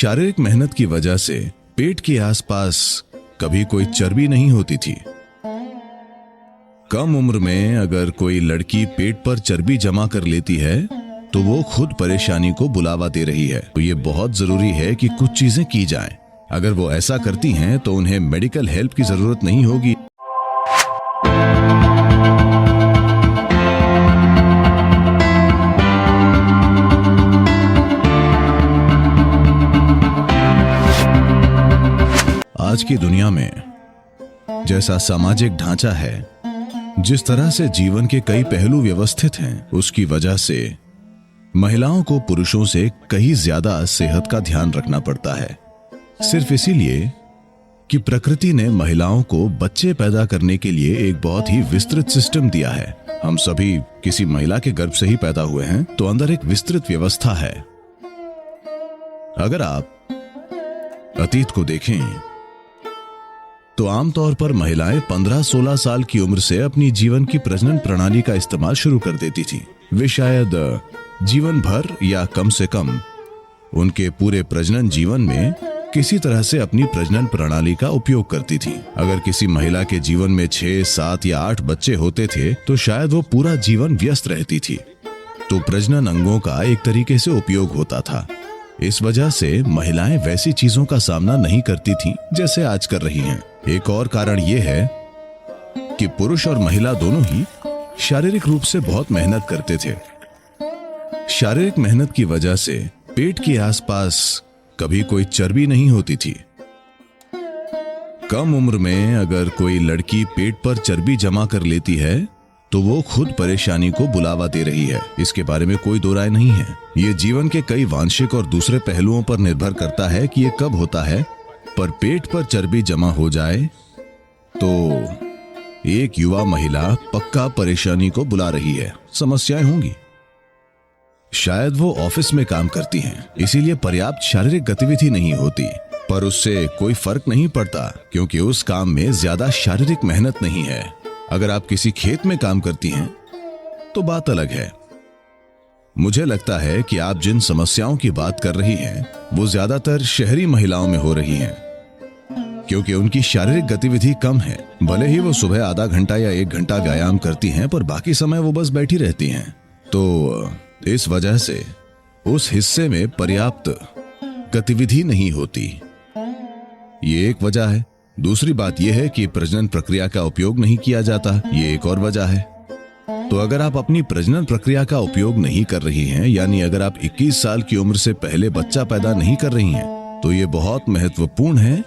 शारीरिक मेहनत की वजह से पेट के आसपास कभी कोई चर्बी नहीं होती थी। कम उम्र में अगर कोई लड़की पेट पर चर्बी जमा कर लेती है तो वो खुद परेशानी को बुलावा दे रही है। तो ये बहुत जरूरी है कि कुछ चीजें की जाएं। अगर वो ऐसा करती हैं तो उन्हें मेडिकल हेल्प की जरूरत नहीं होगी। आज की दुनिया में जैसा सामाजिक ढांचा है, जिस तरह से जीवन के कई पहलू व्यवस्थित हैं, उसकी वजह से महिलाओं को पुरुषों से कहीं ज्यादा सेहत का ध्यान रखना पड़ता है। सिर्फ इसीलिए कि प्रकृति ने महिलाओं को बच्चे पैदा करने के लिए एक बहुत ही विस्तृत सिस्टम दिया है। हम सभी किसी महिला के गर्भ से ही पैदा हुए हैं, तो अंदर एक विस्तृत व्यवस्था है। अगर आप अतीत को देखें तो आमतौर पर महिलाएं 15-16 साल की उम्र से अपनी जीवन की प्रजनन प्रणाली का इस्तेमाल शुरू कर देती थीं। वे शायद जीवन भर या कम से कम उनके पूरे प्रजनन जीवन में किसी तरह से अपनी प्रजनन प्रणाली का उपयोग करती थीं। अगर किसी महिला के जीवन में 6, 7 या 8 बच्चे होते थे तो शायद वो पूरा जीवन व्यस्त रहती थी। तो प्रजनन अंगों का एक तरीके से उपयोग होता था। इस वजह से महिलाएं वैसी चीजों का सामना नहीं करती थीं जैसे आज कर रही हैं। एक और कारण यह है कि पुरुष और महिला दोनों ही शारीरिक रूप से बहुत मेहनत करते थे। शारीरिक मेहनत की वजह से पेट के आसपास कभी कोई चर्बी नहीं होती थी। कम उम्र में अगर कोई लड़की पेट पर चर्बी जमा कर लेती है तो वो खुद परेशानी को बुलावा दे रही है। इसके बारे में कोई दो राय नहीं है। ये जीवन के कई वांशिक और दूसरे पहलुओं पर निर्भर करता है कि ये कब होता है, पर पेट पर चर्बी जमा हो जाए तो एक युवा महिला पक्का परेशानी को बुला रही है। समस्याएं होंगी। शायद वो ऑफिस में काम करती हैं, इसीलिए पर्याप्त शारीरिक गतिविधि नहीं होती, पर उससे कोई फर्क नहीं पड़ता क्योंकि उस काम में ज्यादा शारीरिक मेहनत नहीं है। अगर आप किसी खेत में काम करती हैं तो बात अलग है। मुझे लगता है कि आप जिन समस्याओं की बात कर रही हैं वो ज्यादातर शहरी महिलाओं में हो रही हैं, क्योंकि उनकी शारीरिक गतिविधि कम है। भले ही वो सुबह आधा घंटा या 1 घंटा व्यायाम करती हैं, पर बाकी समय वो बस बैठी रहती हैं। तो इस वजह से उस हिस्से में पर्याप्त गतिविधि नहीं होती। ये एक वजह है। दूसरी बात यह है कि प्रजनन प्रक्रिया का उपयोग नहीं किया जाता। ये एक और वजह है। तो अगर आप अपनी प्रजनन प्रक्रिया का उपयोग नहीं कर रही हैं, यानी अगर आप 21 साल की उम्र से पहले बच्चा पैदा नहीं कर रही हैं, तो ये बहुत महत्वपूर्ण है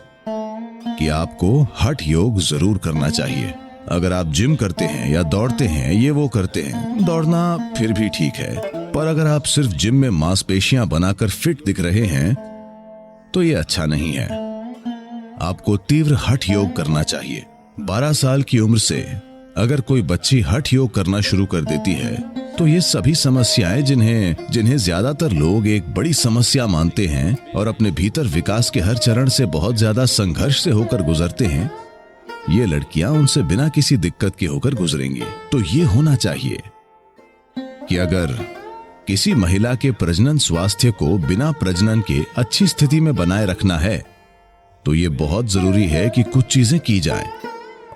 कि आपको हठ योग जरूर करना चाहिए। अगर आप जिम करते हैं या दौड़ते हैं, ये वो करते हैं, दौड़ना फिर भी ठीक है, पर अगर आप सिर्फ जिम में मांसपेशियां बनाकर फिट दिख रहे हैं तो ये अच्छा नहीं है। आपको तीव्र हठ योग करना चाहिए। 12 साल की उम्र से अगर कोई बच्ची हठ योग करना शुरू कर देती है तो ये सभी समस्याएं जिन्हें ज्यादातर लोग एक बड़ी समस्या मानते हैं और अपने भीतर विकास के हर चरण से बहुत ज्यादा संघर्ष से होकर गुजरते हैं, ये लड़कियां उनसे बिना किसी दिक्कत के होकर गुजरेंगी। तो ये होना चाहिए कि अगर किसी महिला के प्रजनन स्वास्थ्य को बिना प्रजनन के अच्छी स्थिति में बनाए रखना है तो ये बहुत जरूरी है कि कुछ चीजें की जाएं।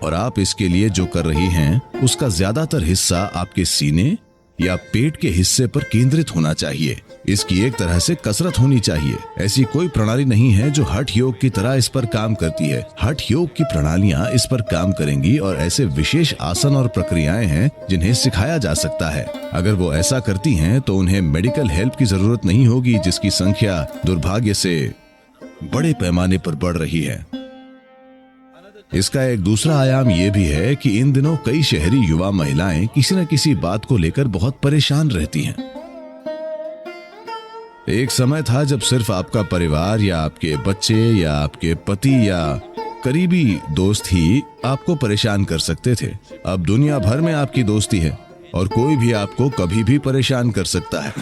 और आप इसके लिए जो कर रही हैं उसका ज्यादातर हिस्सा आपके सीने या पेट के हिस्से पर केंद्रित होना चाहिए। इसकी एक तरह से कसरत होनी चाहिए। ऐसी कोई प्रणाली नहीं है जो हठ योग की तरह इस पर काम करती है। हठ योग की प्रणालियां इस पर काम करेंगी और ऐसे विशेष आसन और प्रक्रियाएं हैं जिन्हें सिखाया जा सकता है। अगर वो ऐसा करती हैं तो उन्हें मेडिकल हेल्प की जरूरत नहीं होगी, जिसकी संख्या दुर्भाग्य से बड़े पैमाने पर बढ़ रही है। इसका एक दूसरा आयाम यह भी है कि इन दिनों कई शहरी युवा महिलाएं किसी न किसी बात को लेकर बहुत परेशान रहती हैं। एक समय था जब सिर्फ आपका परिवार या आपके बच्चे या आपके पति या करीबी दोस्त ही आपको परेशान कर सकते थे। अब दुनिया भर में आपकी दोस्ती है और कोई भी आपको कभी भी परेशान कर सकता है।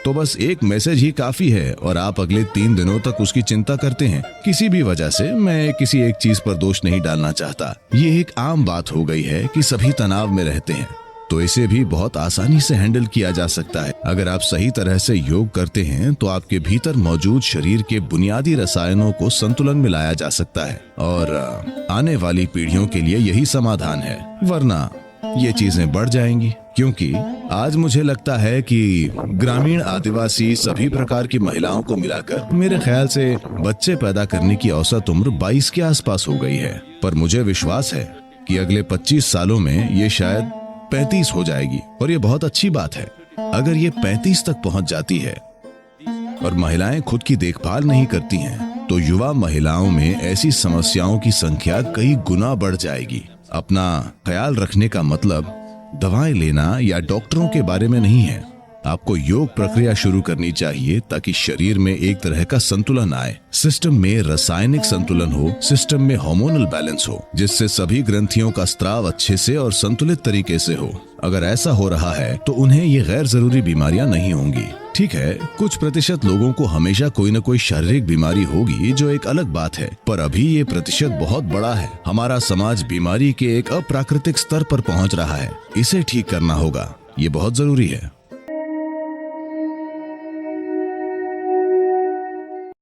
तो बस एक मैसेज ही काफी है और आप अगले 3 दिनों तक उसकी चिंता करते हैं किसी भी वजह से। मैं किसी एक चीज पर दोष नहीं डालना चाहता। ये एक आम बात हो गई है कि सभी तनाव में रहते हैं। तो इसे भी बहुत आसानी से हैंडल किया जा सकता है। अगर आप सही तरह से योग करते हैं तो आपके भीतर मौजूद शरीर के बुनियादी रसायनों को संतुलन में लाया जा सकता है और आने वाली पीढ़ियों के लिए यही समाधान है, वरना ये चीजें बढ़ जाएंगी। क्योंकि आज मुझे लगता है कि ग्रामीण, आदिवासी सभी प्रकार की महिलाओं को मिलाकर मेरे ख्याल से बच्चे पैदा करने की औसत उम्र 22 के आसपास हो गई है। पर मुझे विश्वास है कि अगले 25 सालों में ये शायद 35 हो जाएगी और ये बहुत अच्छी बात है। अगर ये 35 तक पहुंच जाती है और महिलाएं खुद की देखभाल नहीं करती हैं, तो युवा महिलाओं में ऐसी समस्याओं की संख्या कई गुना बढ़ जाएगी। अपना ख्याल रखने का मतलब दवाएं लेना या डॉक्टरों के बारे में नहीं है। आपको योग प्रक्रिया शुरू करनी चाहिए ताकि शरीर में एक तरह का संतुलन आए, सिस्टम में रासायनिक संतुलन हो, सिस्टम में हार्मोनल बैलेंस हो, जिससे सभी ग्रंथियों का स्त्राव अच्छे से और संतुलित तरीके से हो। अगर ऐसा हो रहा है तो उन्हें ये गैर जरूरी बीमारियां नहीं होंगी। ठीक है, कुछ प्रतिशत लोगों को हमेशा कोई न कोई शारीरिक बीमारी होगी, जो एक अलग बात है, पर अभी ये प्रतिशत बहुत बड़ा है। हमारा समाज बीमारी के एक अप्राकृतिक स्तर पर पहुंच रहा है। इसे ठीक करना होगा, ये बहुत जरूरी है।